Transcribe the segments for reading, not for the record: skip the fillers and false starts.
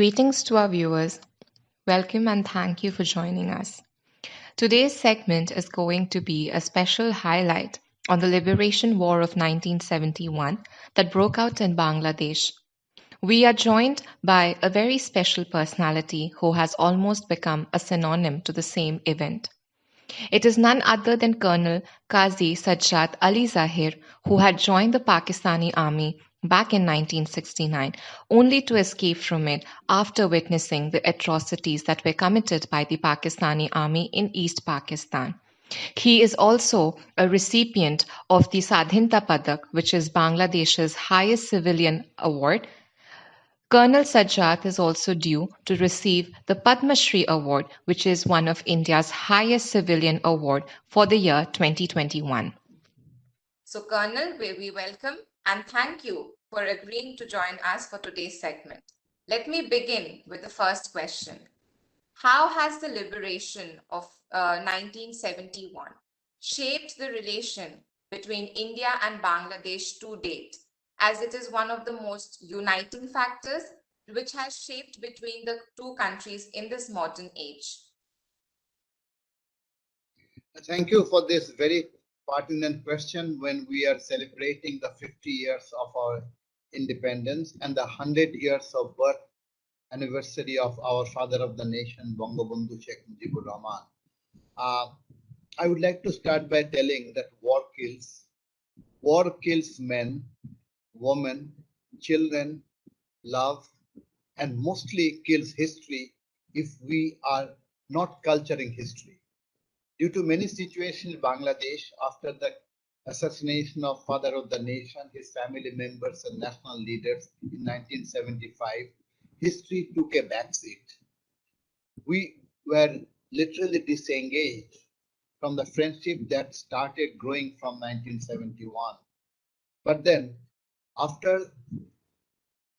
Greetings to our viewers. Welcome and thank you for joining us. Today's segment is going to be a special highlight on the Liberation War of 1971 that broke out in Bangladesh. We are joined by a very special personality who has almost become a synonym to the same event. It is none other than Colonel Qazi Sajjad Ali Zahir, who had joined the Pakistani army back in 1969, only to escape from it after witnessing the atrocities that were committed by the Pakistani army in East Pakistan. He is also a recipient of the Sadhinta Padak, which is Bangladesh's highest civilian award. Colonel Sajjad is also due to receive the Padma Shri Award, which is one of India's highest civilian award for the year 2021. So, Colonel, we welcome and thank you for agreeing to join us for today's segment. Let me begin with the first question. How has the liberation of 1971 shaped the relation between India and Bangladesh to date, as it is one of the most uniting factors which has shaped between the two countries in this modern age? Thank you for this very pertinent question when we are celebrating the 50 years of our independence and the 100 years of birth anniversary of our father of the nation, Bangabandhu Sheikh Mujibur Rahman. I would like to start by telling that war kills men, women, children, love, and mostly kills history if we are not culturing history. Due to many situations in Bangladesh after the assassination of father of the nation, his family members and national leaders in 1975, history took a backseat. We were literally disengaged from the friendship that started growing from 1971. But then, after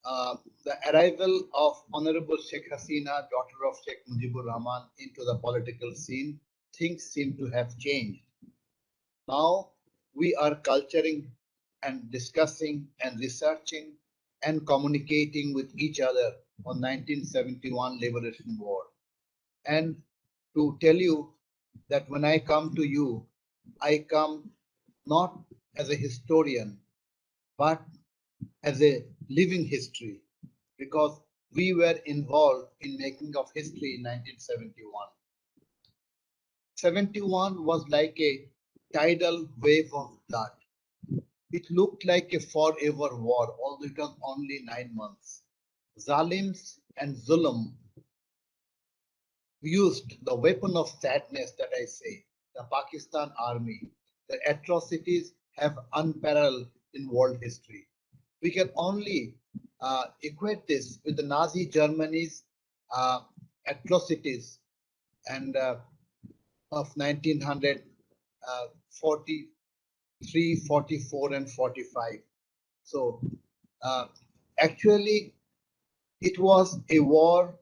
the arrival of Honorable Sheikh Hasina, daughter of Sheikh Mujibur Rahman, into the political scene, things seem to have changed. Now we are culturing and discussing and researching and communicating with each other on 1971 Liberation War. And to tell you that when I come to you, I come not as a historian, but as a living history, because we were involved in making of history in 1971. 71 was like a tidal wave of blood. It looked like a forever war, although it was only 9 months. Zalims and Zulum used the weapon of sadness that I say, the Pakistan army. The atrocities have unparalleled in world history. We can only equate this with the Nazi Germany's atrocities and of 1943, 44, and 45. So actually, it was a war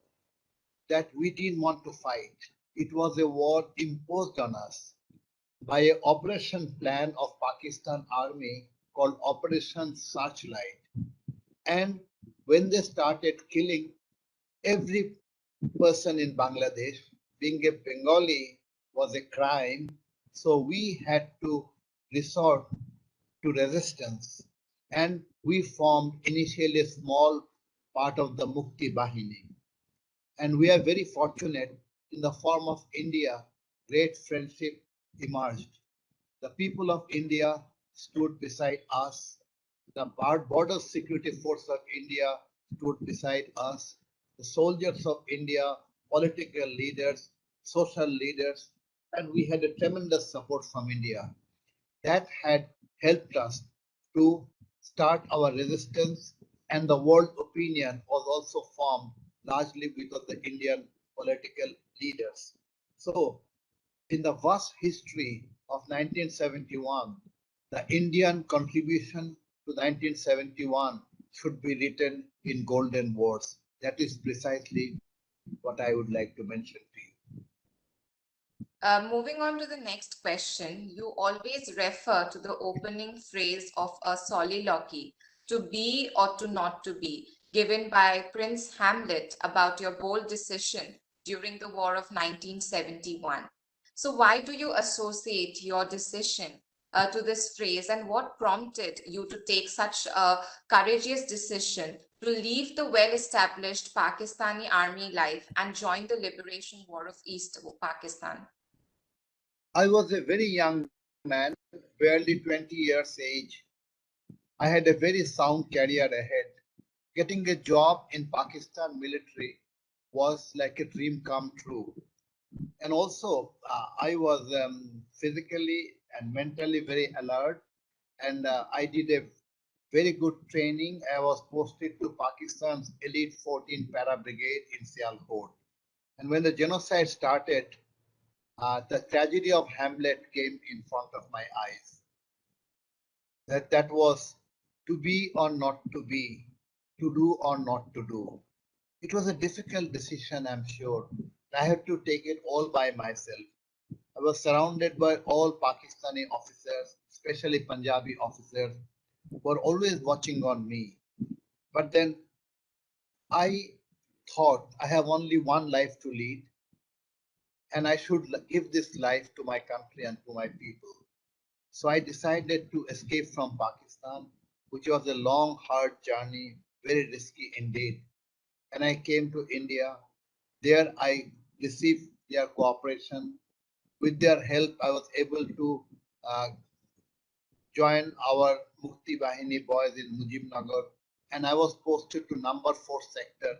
that we didn't want to fight. It was a war imposed on us by an operation plan of Pakistan Army called Operation Searchlight. And when they started killing every person in Bangladesh, being a Bengali was a crime, so we had to resort to resistance. And we formed initially a small part of the Mukti Bahini. And we are very fortunate in the form of India, great friendship emerged. The people of India stood beside us. The Border Security Force of India stood beside us. The soldiers of India, political leaders, social leaders, and we had a tremendous support from India. That had helped us to start our resistance, and the world opinion was also formed largely because of the Indian political leaders. So, in the vast history of 1971, the Indian contribution to 1971 should be written in golden words. That is precisely what I would like to mention to you. Moving on to the next question, you always refer to the opening phrase of a soliloquy, to be or to not to be. given by Prince Hamlet about your bold decision during the War of 1971. So, why do you associate your decision to this phrase, and what prompted you to take such a courageous decision to leave the well established Pakistani army life and join the liberation war of East Pakistan? I was a very young man, barely 20 years age. I had a very sound career ahead. Getting a job in Pakistan military was like a dream come true. And also, I was physically and mentally very alert, and I did a very good training. I was posted to Pakistan's Elite 14 Para Brigade in Sialkot. And when the genocide started, the tragedy of Hamlet came in front of my eyes. That was to be or not to be, to do or not to do. It was a difficult decision, I'm sure. I had to take it all by myself. I was surrounded by all Pakistani officers, especially Punjabi officers, who were always watching on me. But then I thought I have only one life to lead, and I should give this life to my country and to my people. So I decided to escape from Pakistan, which was a long, hard journey, very risky indeed. And I came to India. There I received their cooperation. With their help, I was able to uh, join our Mukti Bahini boys in Mujibnagar, and I was posted to number 4 sector,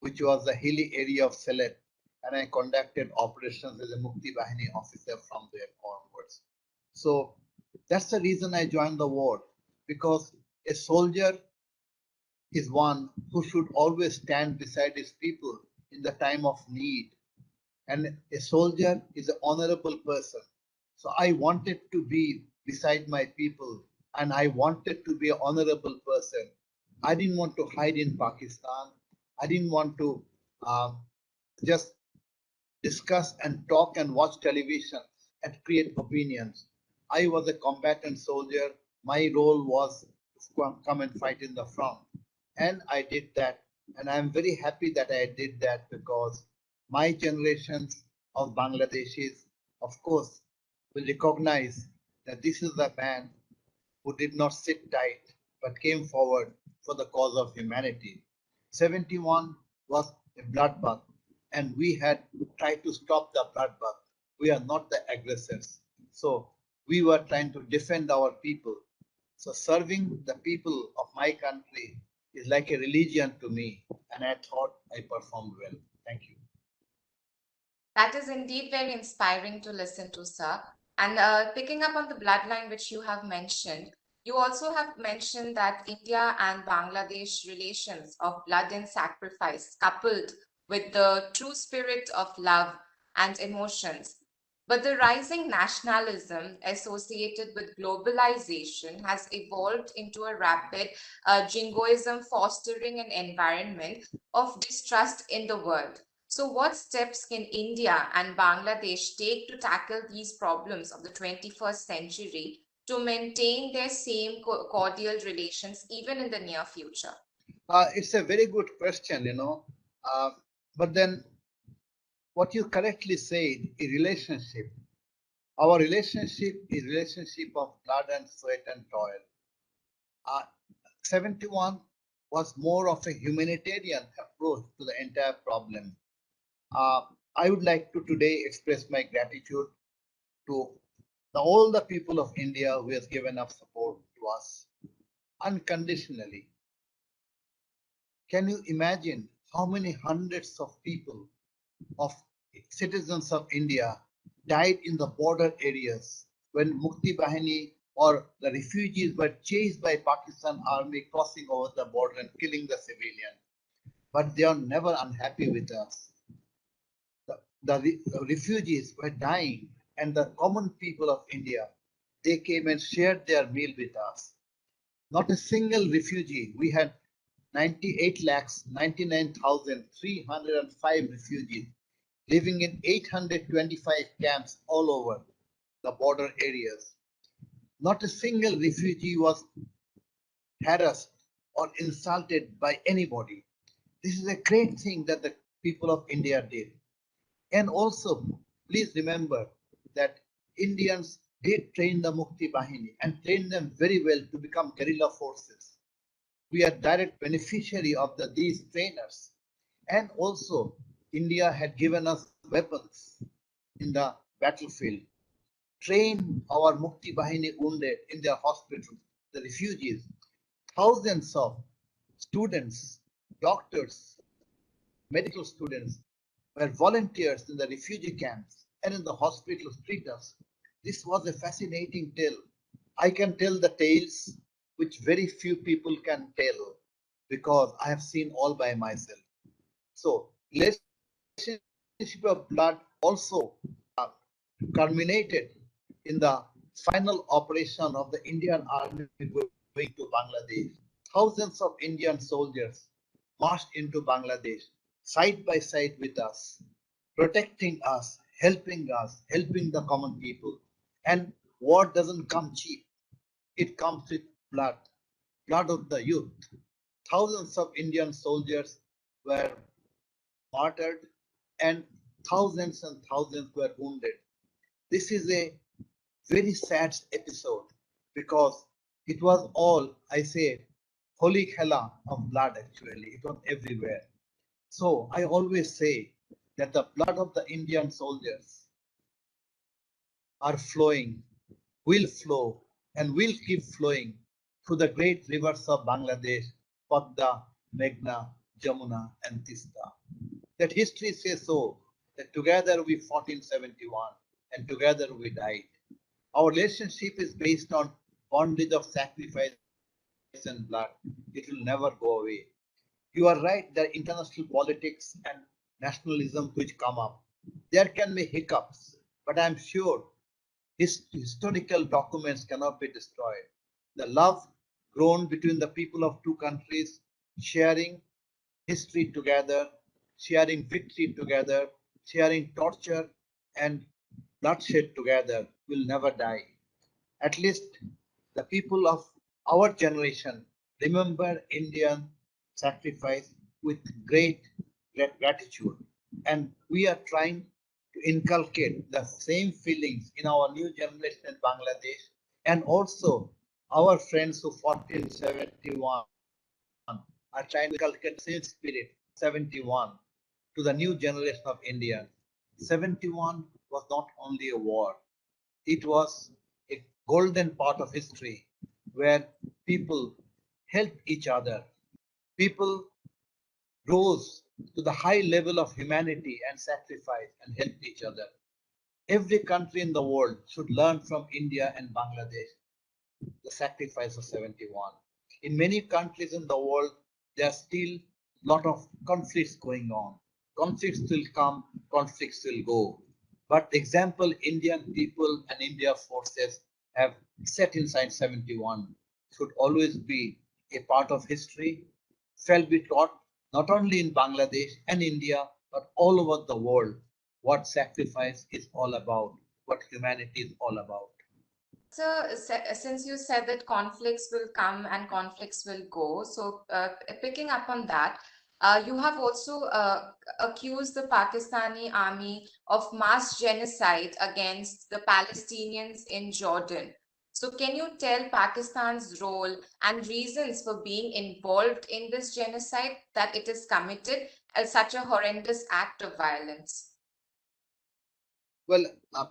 which was the hilly area of Sylhet, and I conducted operations as a Mukti Bahini officer from there onwards. So that's the reason I joined the war, because a soldier is one who should always stand beside his people in the time of need, and a soldier is an honorable person. So I wanted to be beside my people, and I wanted to be an honorable person. I didn't want to hide in Pakistan. I didn't want to uh, just discuss and talk and watch television and create opinions. I was a combatant soldier. My role was to come and fight in the front. And I did that. And I'm very happy that I did that, because my generations of Bangladeshis, of course, will recognize that this is the man who did not sit tight but came forward for the cause of humanity. 71 was a bloodbath, and we had tried to stop the bloodbath. We are not the aggressors. So we were trying to defend our people. So serving the people of my country is like a religion to me, and I thought I performed well. Thank you. That is indeed very inspiring to listen to, sir. And picking up on the bloodline which you have mentioned, you also have mentioned that India and Bangladesh relations of blood and sacrifice, coupled with the true spirit of love and emotions. But the rising nationalism associated with globalization has evolved into a rapid jingoism, fostering an environment of distrust in the world. So, what steps can India and Bangladesh take to tackle these problems of the 21st century to maintain their same cordial relations even in the near future? It's a very good question. Uh, but then, what you correctly said, a relationship. Our relationship is relationship of blood and sweat and toil. Uh, 71 was more of a humanitarian approach to the entire problem. Uh, I would like to today express my gratitude to all the people of India who has given up support to us unconditionally. Can you imagine how many hundreds of people, of citizens of India, died in the border areas when Mukti Bahini or the refugees were chased by Pakistan army crossing over the border and killing the civilian? But they are never unhappy with us. The refugees were dying, and the common people of India, they came and shared their meal with us. Not a single refugee. We had 98 lakhs 99,305 refugees living in 825 camps all over the border areas. Not a single refugee was harassed or insulted by anybody. This is a great thing that the people of India did. And also, please remember that Indians did train the Mukti Bahini and train them very well to become guerrilla forces. We are direct beneficiary of these trainers. And also, India had given us weapons in the battlefield, trained our Mukti Bahini wounded in their hospitals, the refugees. Thousands of students, doctors, medical students were volunteers in the refugee camps and in the hospitals treat us. This was a fascinating tale. I can tell the tales which very few people can tell because I have seen all by myself. So, relationship of blood also uh, culminated in the final operation of the Indian army going to Bangladesh. Thousands of Indian soldiers marched into Bangladesh side by side with us, protecting us, helping the common people. And war doesn't come cheap. It comes with blood, blood of the youth. Thousands of Indian soldiers were martyred and thousands and thousands were wounded. This is a very sad episode because it was all, I say, holy khela of blood actually. It was everywhere. So I always say that the blood of the Indian soldiers are flowing, will flow, and will keep flowing through the great rivers of Bangladesh, Padma, Meghna, Jamuna, and Tista. That history says so, that together we fought in 71 and together we died. Our relationship is based on bondage of sacrifice and blood. It will never go away. You are right, there are international politics and nationalism which come up. There can be hiccups, but I'm sure historical documents cannot be destroyed. The love grown between the people of two countries, sharing history together, sharing victory together, sharing torture and bloodshed together will never die. At least the people of our generation remember Indian sacrifice with great gratitude. And we are trying to inculcate the same feelings in our new generation in Bangladesh and also our friends who fought in 71 are trying to inculcate the same spirit, 71, to the new generation of Indians. 71 was not only a war, it was a golden part of history where people helped each other. People rose to the high level of humanity and sacrifice and helped each other. Every country in the world should learn from India and Bangladesh the sacrifice of 71. In many countries in the world, there are still a lot of conflicts going on. Conflicts will come, conflicts will go. But the example Indian people and India forces have set inside 71 should always be a part of history, shall be taught not only in Bangladesh and India, but all over the world what sacrifice is all about, what humanity is all about. So, since you said that conflicts will come and conflicts will go, so picking up on that, you have also accused the Pakistani army of mass genocide against the Palestinians in Jordan. So, can you tell Pakistan's role and reasons for being involved in this genocide that it is committed as such a horrendous act of violence? Well,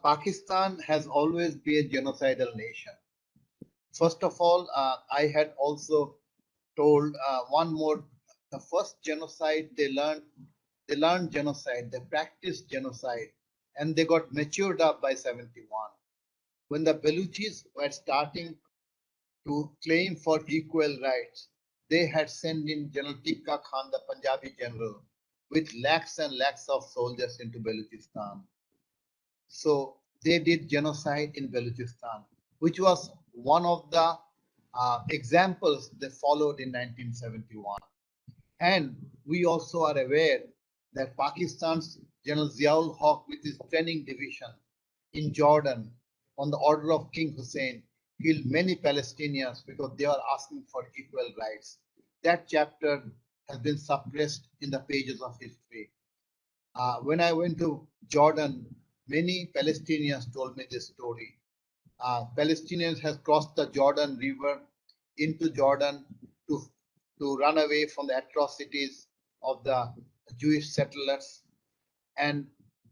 Pakistan has always been a genocidal nation. First of all, I had also told one more. The first genocide they learned genocide, they practiced genocide, and they got matured up by 71. When the Baluchis were starting to claim for equal rights, they had sent in General Tikka Khan, the Punjabi general, with lakhs and lakhs of soldiers into Baluchistan. So they did genocide in Balochistan, which was one of the examples they followed in 1971. And we also are aware that Pakistan's General Ziaul Haq, with his training division in Jordan, on the order of King Hussein, killed many Palestinians because they are asking for equal rights. that chapter has been suppressed in the pages of history. When I went to Jordan, many Palestinians told me this story. Palestinians have crossed the Jordan River into Jordan to, to run away from the atrocities of the Jewish settlers, and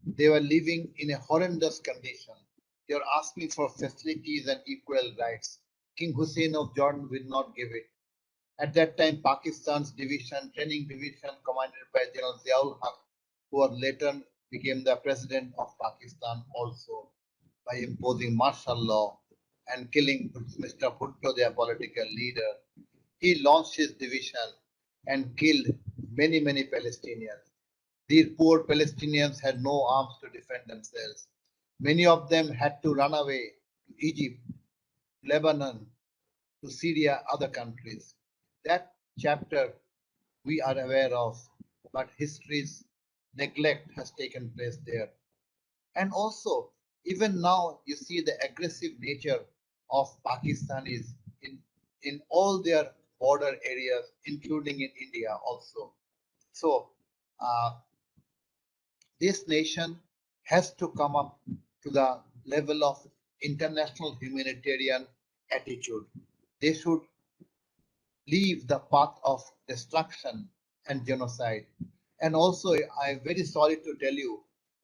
they were living in a horrendous condition. They were asking for facilities and equal rights. King Hussein of Jordan will not give it. At that time, Pakistan's training division, commanded by General Ziaul Haq, who was later became the president of Pakistan also, by imposing martial law and killing Mr. Bhutto, their political leader. He launched his division and killed many, many Palestinians. These poor Palestinians had no arms to defend themselves. Many of them had to run away to Egypt, Lebanon, to Syria, other countries. That chapter we are aware of, but history's neglect has taken place there. And also, even now, you see the aggressive nature of Pakistanis in all their border areas, including in India also. So, uh, this nation has to come up to the level of international humanitarian attitude. They should leave the path of destruction and genocide. And also, I'm very sorry to tell you,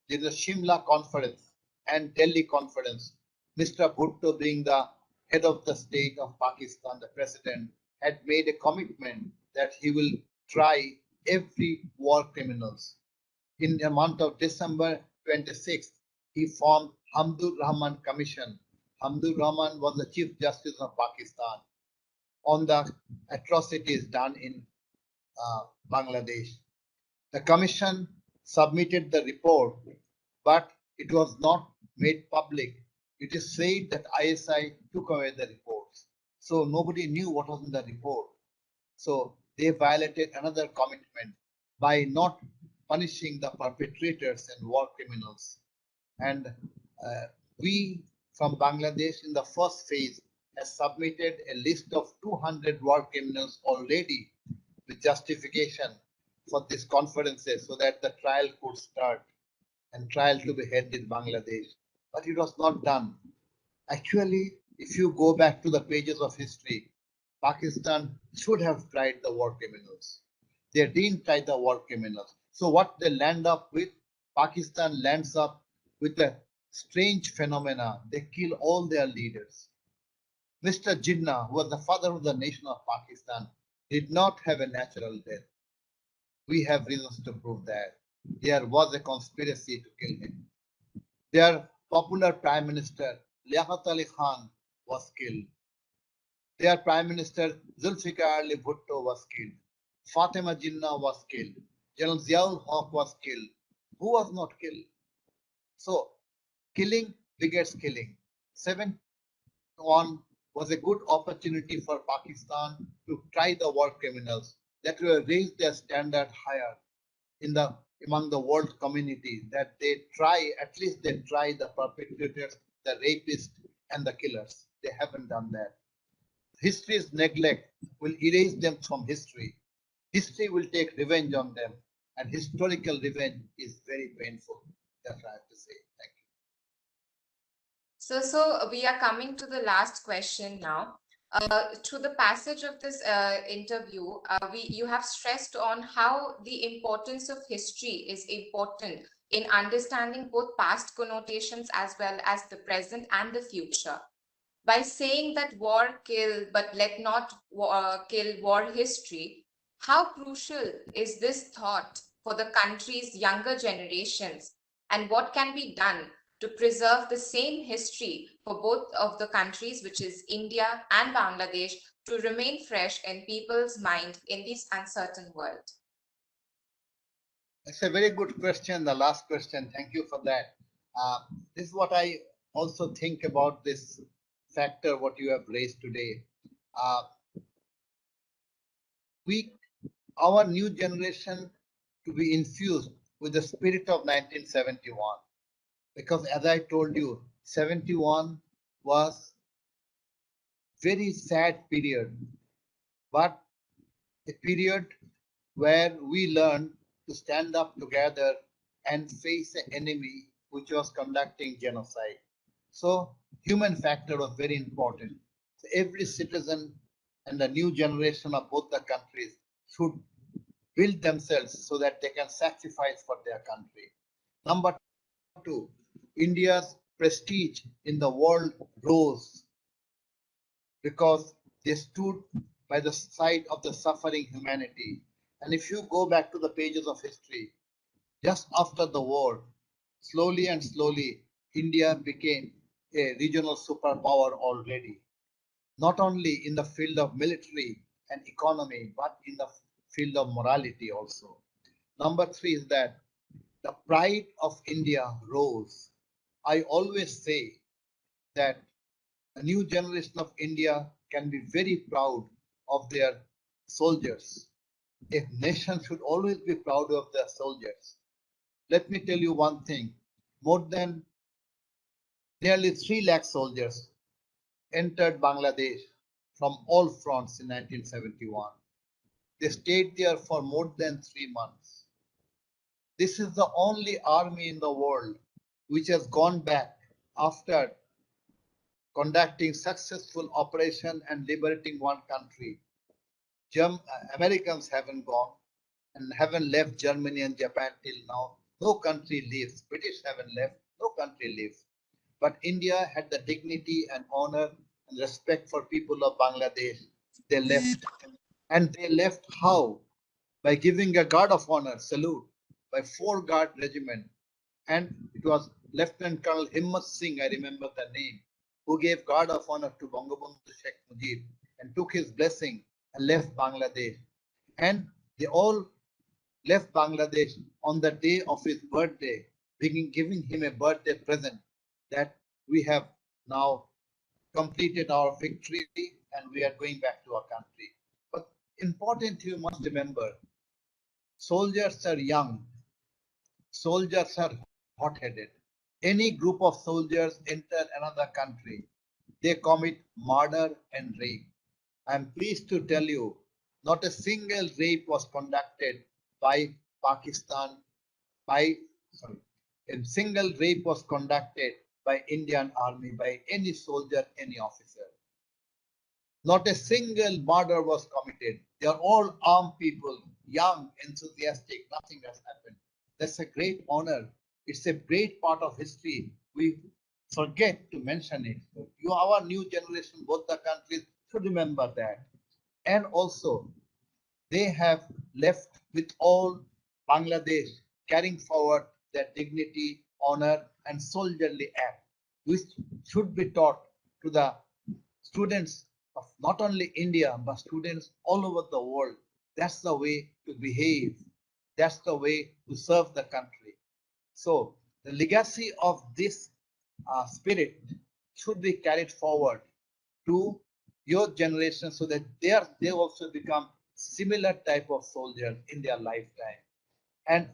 there is a Shimla conference and Delhi conference. Mr. Bhutto, being the head of the state of Pakistan, the president, had made a commitment that he will try every war criminals. In the month of December 26th, he formed Hamdur Rahman Commission. Hamdur Rahman was the Chief Justice of Pakistan on the atrocities done in Bangladesh. The commission submitted the report, but it was not made public. It is said that ISI took away the reports. So nobody knew what was in the report. So they violated another commitment by not punishing the perpetrators and war criminals. And we from Bangladesh in the first phase has submitted a list of 200 war criminals already with justification for these conferences so that the trial could start and trial to be held in Bangladesh. But it was not done. Actually, if you go back to the pages of history, Pakistan should have tried the war criminals. They didn't try the war criminals. So what they land up with, Pakistan lands up with a strange phenomena. They kill all their leaders. Mr. Jinnah, who was the father of the nation of Pakistan, did not have a natural death. We have reasons to prove that. There was a conspiracy to kill him. Their popular Prime Minister, Liaquat Ali Khan, was killed. Their Prime Minister, Zulfikar Ali Bhutto, was killed. Fatima Jinnah was killed. General Ziaul Haq was killed. Who was not killed? So, killing begets killing. 7-1 was a good opportunity for Pakistan to try the war criminals, that will raise their standard higher in the among the world community, that they try, at least they try the perpetrators, the rapists, and the killers. They haven't done that. History's neglect will erase them from history. History will take revenge on them, and historical revenge is very painful. That's what I have to say. Thank you. So we are coming to the last question now. Through the passage of this interview, you have stressed on how the importance of history is important in understanding both past connotations as well as the present and the future. By saying that war kill, but let not kill war history, how crucial is this thought for the country's younger generations, and what can be done to preserve the same history for both of the countries, which is India and Bangladesh, to remain fresh in people's mind in this uncertain world? It's a very good question, the last question. Thank you for that. This is what I also think about this factor, what you have raised today. Uh, we, our new generation, to be infused with the spirit of 1971, because as I told you, 71 was very sad period, but a period where we learned to stand up together and face an enemy which was conducting genocide. So, human factor was very important. So every citizen and the new generation of both the countries should build themselves so that they can sacrifice for their country. Number two, India's prestige in the world rose because they stood by the side of the suffering humanity. And if you go back to the pages of history, just after the war, slowly and slowly, India became a regional superpower already, not only in the field of military and economy, but in the field of morality also. Number three is that the pride of India rose. I always say that a new generation of India can be very proud of their soldiers. A nation should always be proud of their soldiers. Let me tell you one thing. More than nearly 3 lakh soldiers entered Bangladesh from all fronts in 1971. They stayed there for more than 3 months. This is the only army in the world which has gone back after conducting successful operation and liberating one country. Americans haven't gone and haven't left Germany and Japan till now. No country leaves. British haven't left. No country leaves. But India had the dignity and honor and respect for people of Bangladesh. They left. And they left how? By giving a guard of honor salute by 4 guard regiment. And it was Lieutenant Colonel Himmat Singh, I remember the name, who gave guard of honor to Bangabandhu Sheikh Mujib and took his blessing and left Bangladesh. And they all left Bangladesh on the day of his birthday, giving him a birthday present that we have now completed our victory and we are going back to our country. But important, you must remember, soldiers are young, soldiers are hot headed. Any group of soldiers enter another country, they commit murder and rape. I am pleased to tell you, not a single rape was conducted by Pakistan, by, sorry, a single rape was conducted by Indian army, by any soldier, any officer. Not a single murder was committed. They are all armed people, young, enthusiastic, nothing has happened. That's a great honor. It's a great part of history. We forget to mention it. You, our new generation, both the countries should remember that. And also, they have left with all Bangladesh carrying forward their dignity, honor, and soldierly act, which should be taught to the students of not only India, but students all over the world. That's the way to behave. That's the way to serve the country. So the legacy of this spirit should be carried forward to your generation so that they also become similar type of soldiers in their lifetime. And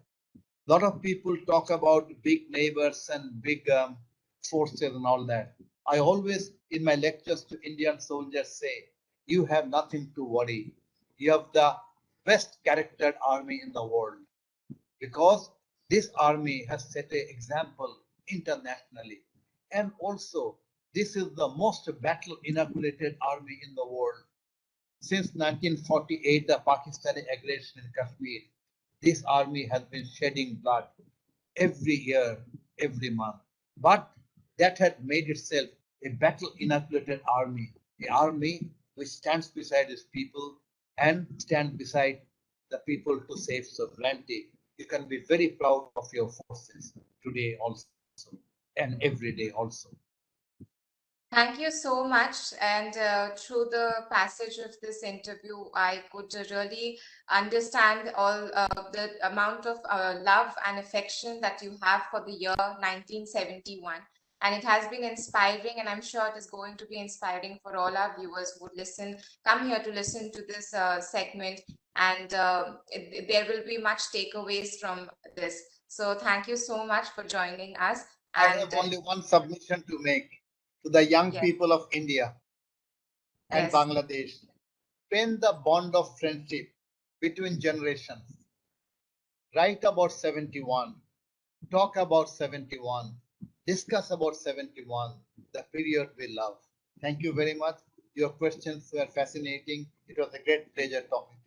a lot of people talk about big neighbors and big forces and all that. I always, in my lectures to Indian soldiers, say, you have nothing to worry. You have the best charactered army in the world because this army has set an example internationally. And also, this is the most battle inoculated army in the world. Since 1948, the Pakistani aggression in Kashmir, this army has been shedding blood every year, every month. But that had made itself a battle inoculated army, an army which stands beside its people and stands beside the people to save sovereignty. You can be very proud of your forces today also and every day also. Thank you so much. And through the passage of this interview, I could really understand all the amount of love and affection that you have for the year 1971. And it has been inspiring, and I'm sure it is going to be inspiring for all our viewers who would come here to listen to this segment. And there will be much takeaways from this. So thank you so much for joining us. I And have only one submission to make to the young yes, people of India and yes. Bangladesh. Pin the bond of friendship between generations. Write about 71, talk about 71, discuss about 71, the period we love. Thank you very much. Your questions were fascinating. It was a great pleasure talking.